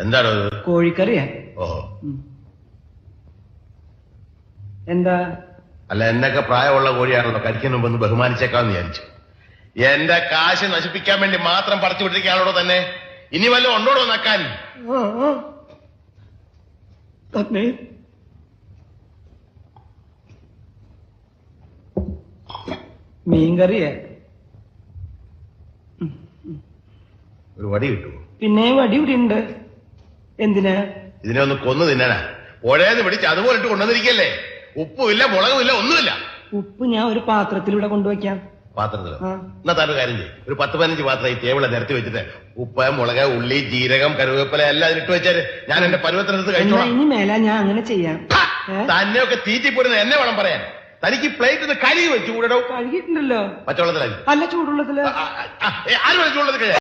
എന്താണോ കോഴിക്കറിയാ. ഓഹോ. എന്താ? അല്ല, എന്നൊക്കെ പ്രായമുള്ള കോഴിയാണല്ലോ, കഴിക്കുന്ന മുമ്പ് ഒന്ന് ബഹുമാനിച്ചേക്കാന്ന് വിചാരിച്ചു. എന്റെ കാശ് നശിപ്പിക്കാൻ വേണ്ടി മാത്രം പറിച്ചു വിട്ടിരിക്കുകയാണോ തന്നെ? ഇനി വല്ലതും ഉണ്ടോടോ നക്കാൻ? മീൻകറിയാ. ഒരു വടി കിട്ടുമോ? പിന്നെ വടി ഇവിടെ ഉണ്ട്. എന്തിനാ? ഇതിനെ ഒന്ന് കൊന്നു തിന്നാനാ. പുഴയെന്ന് പിടിച്ച് അതുപോലെ ഇട്ട് കൊണ്ടുവന്നിരിക്കല്ലേ. ഉപ്പുമില്ല, മുളകുമില്ല, ഒന്നുമില്ല. ഉപ്പ് ഞാൻ ഒരു പാത്രത്തിലൂടെ കൊണ്ടുവയ്ക്കാം. പാത്രത്തില്? എന്നാ താൻ ഒരു കാര്യം ചെയ്യും, ഒരു 10-15 പാത്രം ഈ ടേബിളെ നിരത്തി വെച്ചിട്ട് ഉപ്പ്, മുളക്, ഉള്ളി, ജീരകം, കരുവേപ്പില എല്ലാം അതിലിട്ട് വെച്ചാല് ഞാൻ എന്റെ പരുവത്തിനടുത്ത് കഴിച്ചോളാം. ഇനി മേല ഞാൻ അങ്ങനെ ചെയ്യാം. തന്നെയൊക്കെ തീറ്റിപ്പോരുന്ന എന്നെ വേണം പറയാൻ. തനിക്ക് പ്ലേറ്റ് കഴുകി വെച്ചു കൂടോ? കഴുകിയിട്ടുണ്ടല്ലോ. പച്ചവെള്ളത്തിലായി? അല്ല, ചൂടുള്ളത്തില്. ആരും ചൂടുള്ളത് കഴിയാ?